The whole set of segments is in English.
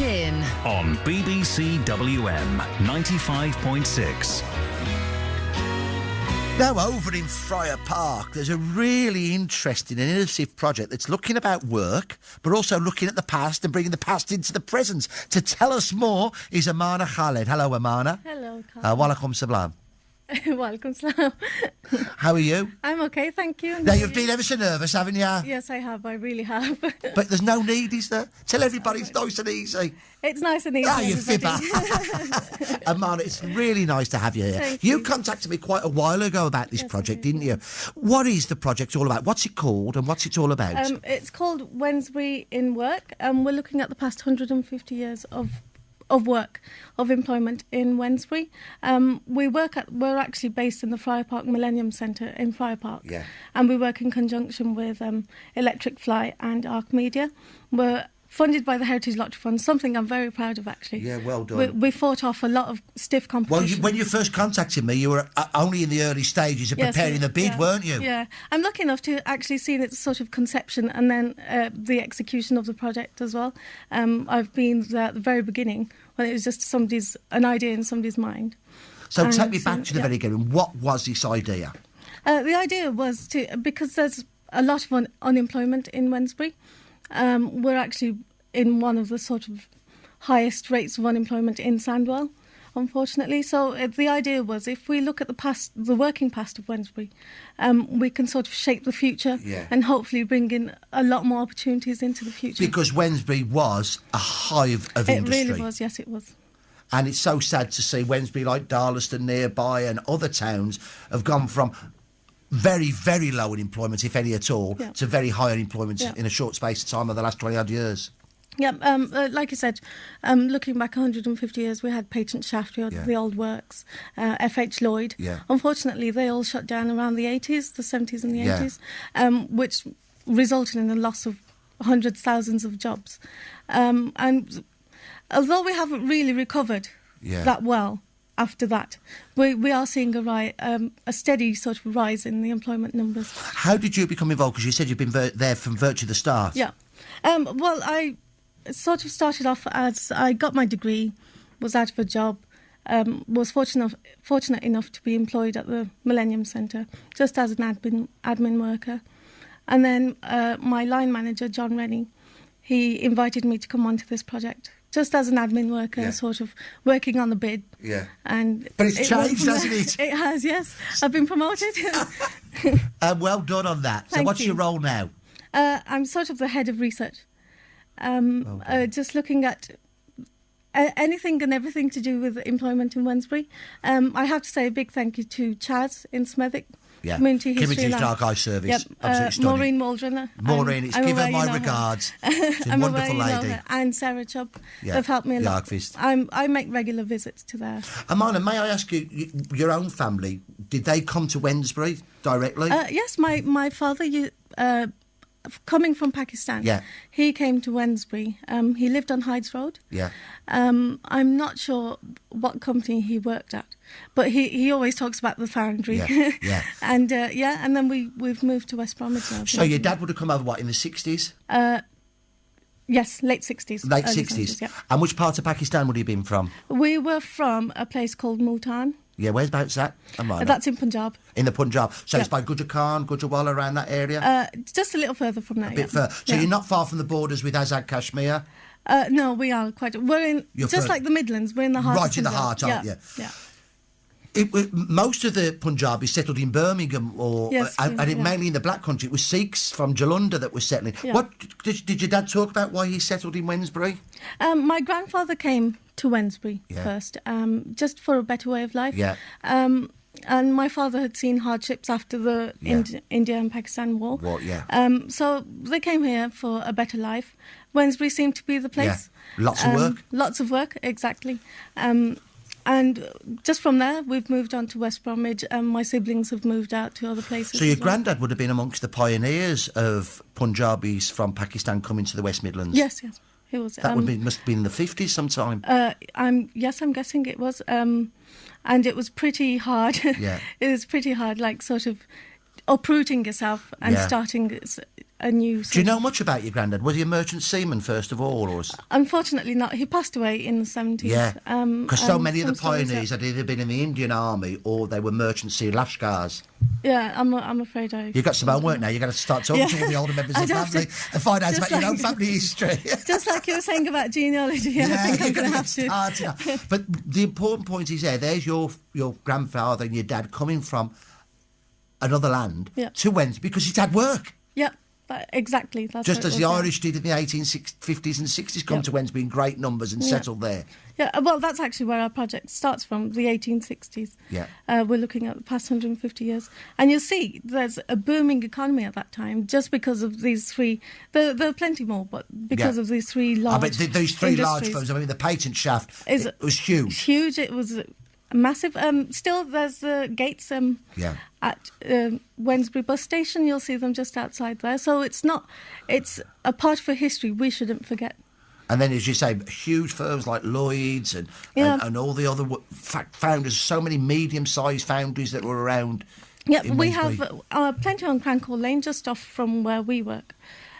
in on BBC WM 95.6. Now, over in Friar Park, there's a really interesting and innovative project that's looking about work, but also looking at the past and bringing the past into the present. To tell us more is Amana Khaled. Hello, Amana. Hello, Carl. Walaikum salam. Welcome, Salam. How are you? I'm okay, thank you. Now, you've been ever so nervous, haven't you? Yes, I have. I really have. But there's no need, is there? Tell everybody it's nice and easy. It's nice and easy. Ah, you everybody. fibber. Amana, it's really nice to have you here. Thank You you. contacted me quite a while ago about this Yes, project, I did, didn't you? What is the project all about? What's it called and what's it all about? It's called Wednesbury in Work. We're looking at the past 150 years of work, of employment in Wednesbury. We're actually based in the Friar Park Millennium Centre in Friar Park. Yeah. And we work in conjunction with Electric Fly and Arc Media. We're funded by the Heritage Lottery Fund, something I'm very proud of, actually. Yeah, well done. We fought off a lot of stiff Well, competition. when you first contacted me, you were only in the early stages of Yes, preparing the bid, yeah, weren't you? Yeah. I'm lucky enough to actually see its sort of conception and then the execution of the project as well. I've been there at the very beginning when it was just an idea in somebody's mind. So And, take me back to the yeah. very beginning. What was this idea? The idea was because there's a lot of unemployment in Wednesbury, we're actually in one of the sort of highest rates of unemployment in Sandwell, unfortunately. So the idea was if we look at the working past of Wednesbury, we can sort of shape the future and hopefully bring in a lot more opportunities into the future. Because Wednesbury was a hive of industry. It really was, yes, it was. And it's so sad to see Wednesbury, like Darlaston nearby and other towns, have gone from very, very low unemployment, if any at all, to very high unemployment in a short space of time of the last 20-odd years. Yeah, like I said, looking back 150 years, we had Patent Shaftesbury, the Old Works, F.H. Lloyd. Yeah. Unfortunately, they all shut down around the 80s, the 70s and the 80s, which resulted in the loss of hundreds, thousands of jobs. And although we haven't really recovered that well after that, we are seeing a steady sort of rise in the employment numbers. How did you become involved? Because you said you've been there from virtually the start. Yeah. Well, I sort of started off as I got my degree, was out of a job, was fortunate enough to be employed at the Millennium Centre just as an admin worker. And then my line manager, John Rennie, he invited me to come onto this project just as an admin worker, sort of working on the bid. Yeah. But it's changed, hasn't it? It has, yes. I've been promoted. Well done on that. So Thank what's you. your role now? I'm sort of the head of research. Just looking at anything and everything to do with employment in Wednesbury. I have to say a big thank you to Chaz in Smethwick. Yeah. Community History Lab. Archive Service. Yep. Absolutely stunning. Maureen Waldron. Maureen, give her my regards. She's a wonderful lady. And Sarah Chubb. Yeah, They've helped me a the lot. archivist. I make regular visits to there. Amana, may I ask you, your own family, did they come to Wednesbury directly? Yes, my father, coming from Pakistan, he came to Wednesbury. He lived on Hydes Road. Yeah. I'm not sure what company he worked at, but he always talks about the foundry. Yeah. And and then we've moved to West Bromwich now. So your dad would have come over, in the 60s? Yes, late 60s. Late early 60s. 70s, yeah. And which part of Pakistan would he have been from? We were from a place called Multan. Yeah, whereabouts that? Amana? That's in Punjab. In the Punjab. So it's by Gujjar Khan, Gujjarwala, around that area? Just a little further from there. A bit further. So you're not far from the borders with Azad Kashmir? No, we are quite. We're in like the Midlands. We're in the heart. Right in the heart, aren't you? Yeah. Most of the Punjabis settled in Birmingham, mainly in the Black Country. It was Sikhs from Jalandhar that were settling. Yeah. What did your dad talk about? Why he settled in Wednesbury? My grandfather came to Wednesbury first, just for a better way of life. Yeah. And my father had seen hardships after the India and Pakistan war. So they came here for a better life. Wednesbury seemed to be the place. Yeah. Lots of work. Lots of work, exactly. And just from there, we've moved on to West Bromwich, and my siblings have moved out to other places. So your granddad would have been amongst the pioneers of Punjabis from Pakistan coming to the West Midlands? Yes, he was. That must have been in the 50s sometime. I'm guessing it was. And it was pretty hard. Yeah. It was pretty hard, like sort of uprooting yourself and starting a new... Do you know much about your granddad? Was he a merchant seaman first of all, or? Unfortunately not. He passed away in the 70s. Yeah, because so many of the some stories, pioneers had either been in the Indian Army or they were merchant sea lashkars. Yeah, I'm afraid I... You've got some homework now. You've got to start talking to all the older members of the family and find out about your own family history. Just like you were saying about genealogy, I think I'm going to have to. But the important point is there's your grandfather and your dad coming from another land to Wednesbury because his dad work. Yeah, exactly. That's just as the was, Irish did in the 1850s and 60s, come to Wednesbury in great numbers and settled there. Yeah, well, that's actually where our project starts from, the 1860s. Yeah. We're looking at the past 150 years. And you'll see there's a booming economy at that time just because of these three... There are plenty more, but because of these three large these three large firms, I mean, the patent shaft it was huge. Huge. It was massive. Still, there's the gates at Wednesbury bus station. You'll see them just outside there. So it's a part of a history we shouldn't forget. And then, as you say, huge firms like Lloyd's and all the other founders, so many medium-sized foundries that were around. Yeah, we have plenty on Crankle Lane, just off from where we work.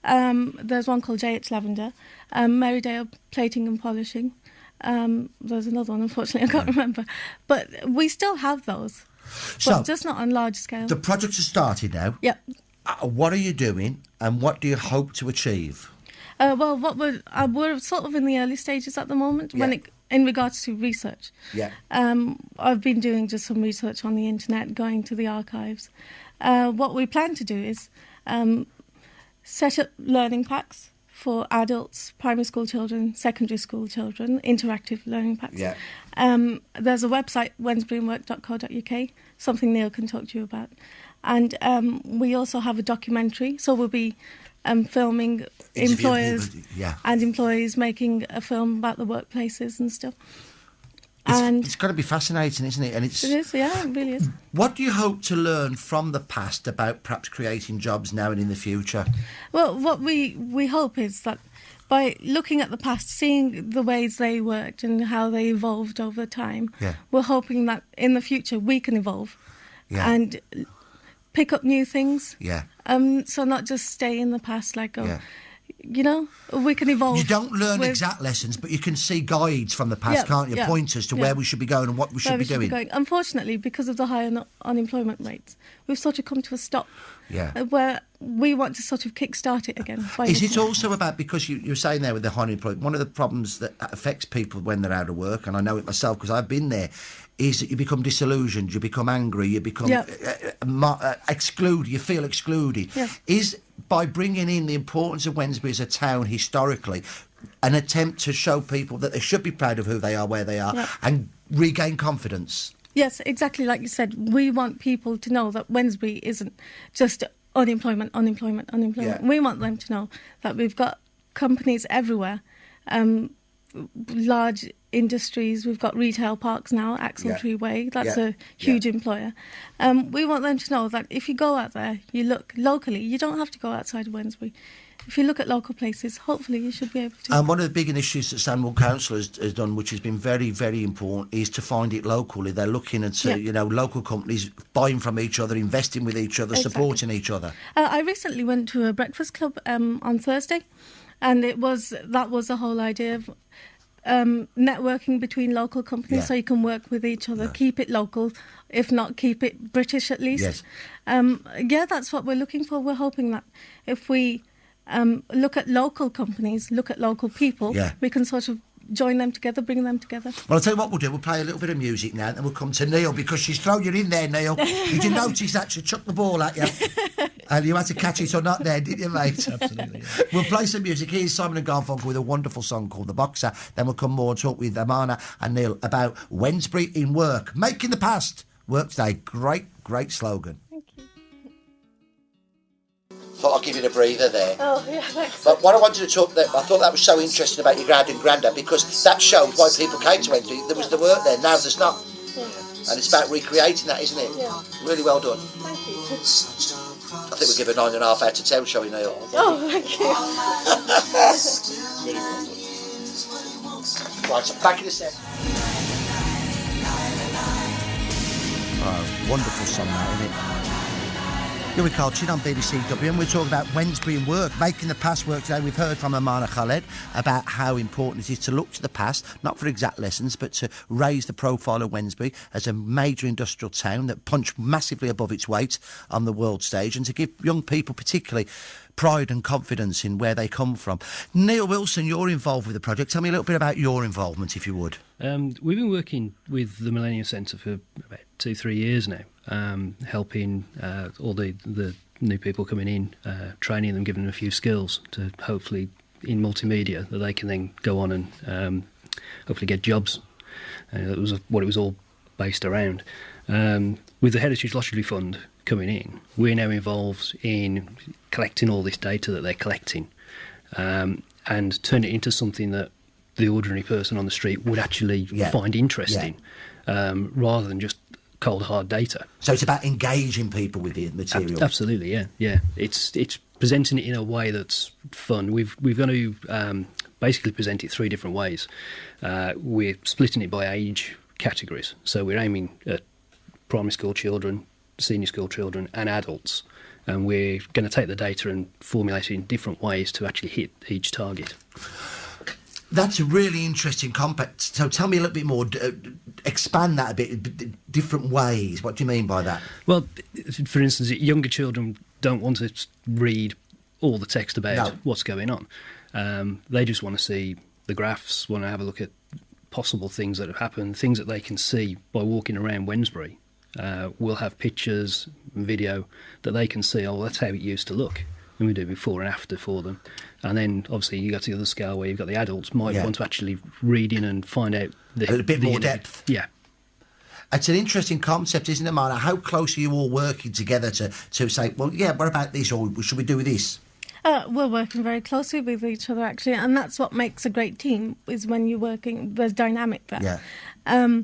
There's one called J.H. Lavender, Merrydale Plating and Polishing. There's another one, unfortunately, I can't remember. But we still have those, but just not on large scale. The projects have started now. Yep. What are you doing and what do you hope to achieve? Well, what we're sort of in the early stages at the moment in regards to research. Yeah. I've been doing just some research on the internet, going to the archives. What we plan to do is set up learning packs for adults, primary school children, secondary school children, interactive learning packs. Yeah. There's a website, wednesburyandwork.co.uk, something Neil can talk to you about. And we also have a documentary, so we'll be filming employers and employees making a film about the workplaces and stuff. It's got to be fascinating, isn't it? And it is, yeah, it really is. What do you hope to learn from the past about perhaps creating jobs now and in the future? Well, what we hope is that by looking at the past, seeing the ways they worked and how they evolved over time, we're hoping that in the future we can evolve and pick up new things. Yeah. So not just stay in the past, you know, we can evolve. You don't learn exact lessons, but you can see guides from the past, can't you? Pointers to where we should be going and what we should be doing. Unfortunately, because of the high unemployment rates, we've sort of come to a stop. Yeah. Where we want to sort of kickstart it again. Is it also about, because you're saying there with the high unemployment, one of the problems that affects people when they're out of work, and I know it myself because I've been there, is that you become disillusioned, you become angry, you become excluded, you feel excluded. Yes. Is by bringing in the importance of Wednesbury as a town historically an attempt to show people that they should be proud of who they are, where they are, and regain confidence? Yes, exactly like you said. We want people to know that Wednesbury isn't just unemployment. Yeah. We want them to know that we've got companies everywhere, large industries. We've got retail parks now, Axletree Way. That's a huge employer. We want them to know that if you go out there, you look locally. You don't have to go outside of Wednesbury. If you look at local places, hopefully you should be able to. And one of the big initiatives that Sandwell Council has done, which has been very, very important, is to find it locally. They're looking at, local companies buying from each other, investing with each other, supporting each other. I recently went to a breakfast club on Thursday, and that was the whole idea of networking between local companies, so you can work with each other, keep it local, if not keep it British at least. Yes. That's what we're looking for. We're hoping that if we look at local companies, look at local people, we can sort of join them together, bring them together. Well, I'll tell you what we'll do. We'll play a little bit of music now, and then we'll come to Neil, because she's thrown you in there, Neil. Did you notice that? She chucked the ball at you. And you had to catch it or not there, didn't you, mate? Absolutely. Yeah. We'll play some music. Here's Simon and Garfunkel with a wonderful song called The Boxer. Then we'll come more and talk with Amana and Neil about Wednesbury in work. Making the past work today. Great, great slogan. Thank you. Thought I'd give you a breather there. Oh, yeah, thanks. But what I wanted to talk, I thought that was so interesting about your grand and granddad, because that showed why people came to Wednesbury. There was the work there, now there's not. Yeah. And it's about recreating that, isn't it? Yeah. Really well done. Thank you. I think we'll give a 9.5 out of 10, shall we, Neil? Oh, thank you. Really well done. Right, so back in a sec. Oh, wonderful song now, isn't it? Here we are, on BBCW, and we're talking about Wednesbury and work, making the past work today. We've heard from Amana Khaled about how important it is to look to the past, not for exact lessons, but to raise the profile of Wednesbury as a major industrial town that punched massively above its weight on the world stage, and to give young people particularly pride and confidence in where they come from. Neil Wilson, you're involved with the project. Tell me a little bit about your involvement, if you would. We've been working with the Millennium Centre for about 2-3 years now, helping all the new people coming in, training them, giving them a few skills to hopefully in multimedia that they can then go on and hopefully get jobs. That was what it was all based around. With the Heritage Lottery Fund coming in, we're now involved in collecting all this data that they're collecting and turn it into something that the ordinary person on the street would actually find interesting, rather than just cold hard data. So it's about engaging people with the material. Absolutely, yeah. It's presenting it in a way that's fun. We've going to basically present it 3 different ways. We're splitting it by age categories, so we're aiming at primary school children, senior school children, and adults. And we're going to take the data and formulate it in different ways to actually hit each target. That's a really interesting concept. So tell me a little bit more, expand that a bit, different ways. What do you mean by that? Well, for instance, younger children don't want to read all the text about what's going on. They just want to see the graphs, want to have a look at possible things that have happened, things that they can see by walking around Wednesbury. We'll have pictures and video that they can see, oh, that's how it used to look. And we do before and after for them. And then, obviously, you go to the other scale where you've got the adults might want to actually read in and find out a bit more depth. Yeah. It's an interesting concept, isn't it, Marna? How close are you all working together to say, well, yeah, what about this, or should we do this? We're working very closely with each other, actually, and that's what makes a great team, is when you're working, there's dynamic there. Yeah.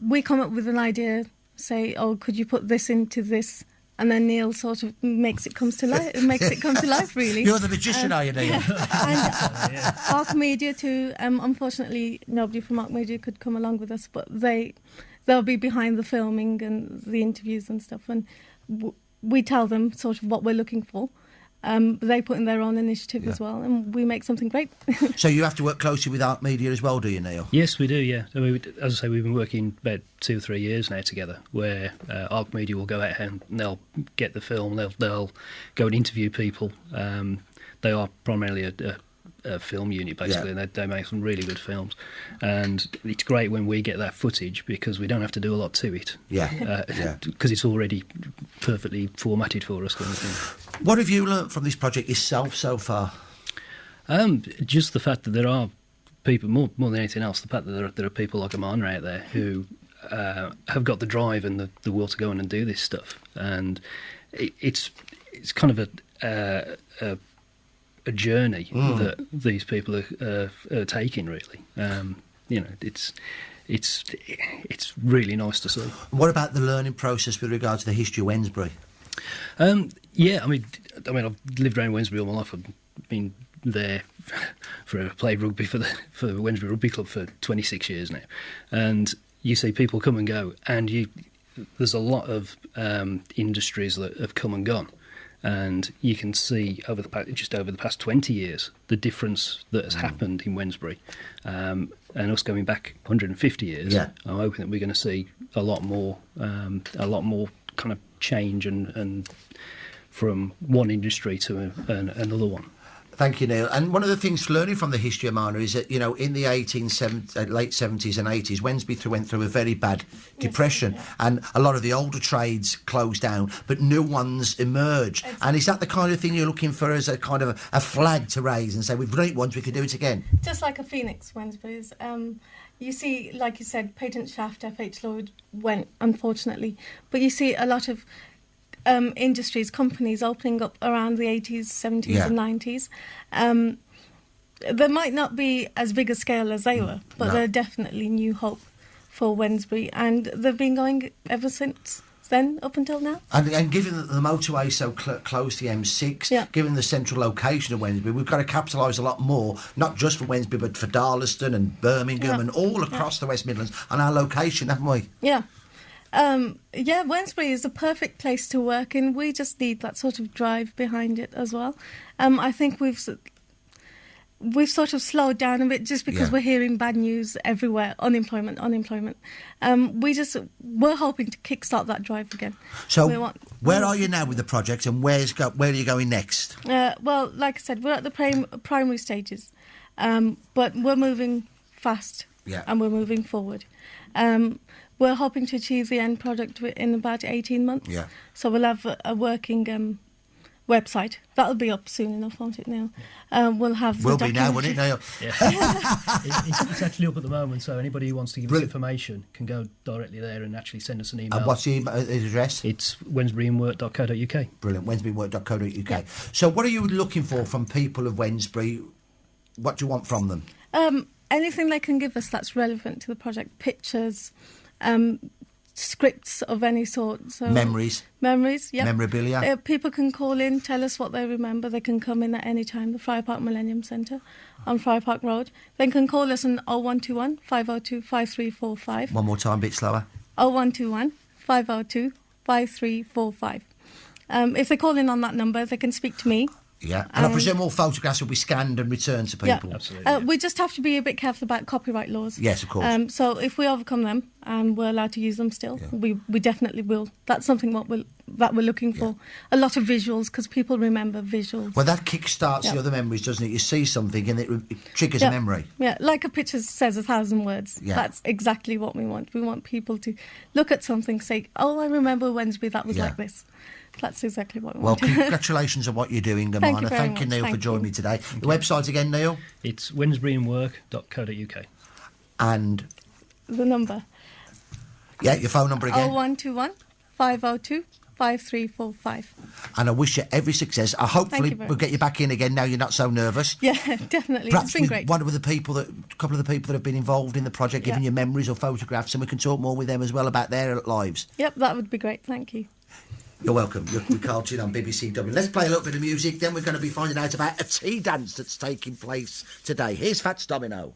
We come up with an idea, say, oh, could you put this into this? And then Neil sort of makes it come to life. Really. You're the magician, are you, Neil? And Arc Media too. Unfortunately, nobody from Arc Media could come along with us, but they'll be behind the filming and the interviews and stuff. And we tell them sort of what we're looking for. They put in their own initiative as well, and we make something great. So you have to work closely with Arc Media as well, do you, Neil? Yes, we do, yeah. I mean, as I say, we've been working about 2 or 3 years now together, where Arc Media will go out and they'll get the film, they'll go and interview people. They are primarily a film unit, basically, and they make some really good films. And it's great when we get that footage because we don't have to do a lot to it. Because it's already perfectly formatted for us, kind of thing. What have you learnt from this project yourself so far? Just the fact that there are people, more than anything else, the fact that there are people like Amana out there who have got the drive and the will to go in and do this stuff. And it's kind of a journey that these people are taking, really. It's really nice to see. What about the learning process with regard to the history of Wednesbury? I mean, I've lived around Wednesbury all my life. I've been there played rugby for the Wednesbury Rugby Club for 26 years now, and you see people come and go, and there's a lot of industries that have come and gone. And you can see over the past 20 years the difference that has happened in Wednesbury, and us going back 150 years. I'm hoping that we're going to see a lot more kind of change and from one industry to another one. Thank you, Neil. And one of the things learning from the history of Mana is that, in the late 70s and 80s, Wednesbury went through a very bad depression, and a lot of the older trades closed down, but new ones emerged. And is that the kind of thing you're looking for as a kind of a flag to raise and say, we've done it once, we could do it again? Just like a phoenix, Wednesbury's. You see, like you said, Patent Shaft, F.H. Lloyd went, unfortunately, but you see a lot of industries, companies opening up around the 80s, 70s and 90s. They might not be as big a scale as they were, but they're definitely new hope for Wednesbury, and they've been going ever since then, up until now. And given that the motorway is so close to the M6, given the central location of Wednesbury, we've got to capitalise a lot more, not just for Wednesbury, but for Darlaston and Birmingham and all across the West Midlands on our location, haven't we? Yeah. Yeah, Wednesbury is a perfect place to work in. We just need that sort of drive behind it as well. I think we've sort of slowed down a bit just because we're hearing bad news everywhere. Unemployment. We're hoping to kickstart that drive again. So where are you now with the project, and where are you going next? Well, like I said, we're at the primary stages, but we're moving fast and we're moving forward. We're hoping to achieve the end product in about 18 months. Yeah. So we'll have a working website. That'll be up soon enough, won't it, Neil? We'll have Will be now, won't it, Neil? Yeah. It's actually up at the moment, so anybody who wants to give us information can go directly there and actually send us an email. And what's the address? It's wednesburyandwork.co.uk. Brilliant, wednesburyandwork.co.uk. Yeah. So what are you looking for from people of Wednesbury? What do you want from them? Anything they can give us that's relevant to the project. Pictures, scripts of any sort. So memories, yeah. Memorabilia. People can call in, tell us what they remember. They can come in at any time, the Friar Park Millennium Centre on Friar Park Road. They can call us on 0121 502 5345. One more time, a bit slower. 0121 502 5345. If they call in on that number, they can speak to me. Yeah, and I presume all photographs will be scanned and returned to people. Yeah, absolutely. We just have to be a bit careful about copyright laws. Yes, of course. So if we overcome them and we're allowed to use them still, we definitely will. That's something that we're looking for. A lot of visuals, because people remember visuals. Well, that kick-starts the other memories, doesn't it? You see something and it triggers a memory. Yeah, like a picture says 1,000 words. Yeah. That's exactly what we want. We want people to look at something, say, oh, I remember Wednesbury, that was like this. That's exactly what we want. Well, congratulations on what you're doing, Amana. Thank you, Neil, for joining me today. The website again, Neil? It's wednesburyandwork.co.uk. And? The number. Yeah, your phone number again? 0121 502 5345. And I wish you every success. Hopefully we'll get you back in again now you're not so nervous. Yeah, definitely. Perhaps it's been great. One of the people a couple of the people that have been involved in the project, giving you memories or photographs, and we can talk more with them as well about their lives. Yep, that would be great. Thank you. You're welcome. You're with Carl Chin on BBC W. Let's play a little bit of music, then we're going to be finding out about a tea dance that's taking place today. Here's Fats Domino.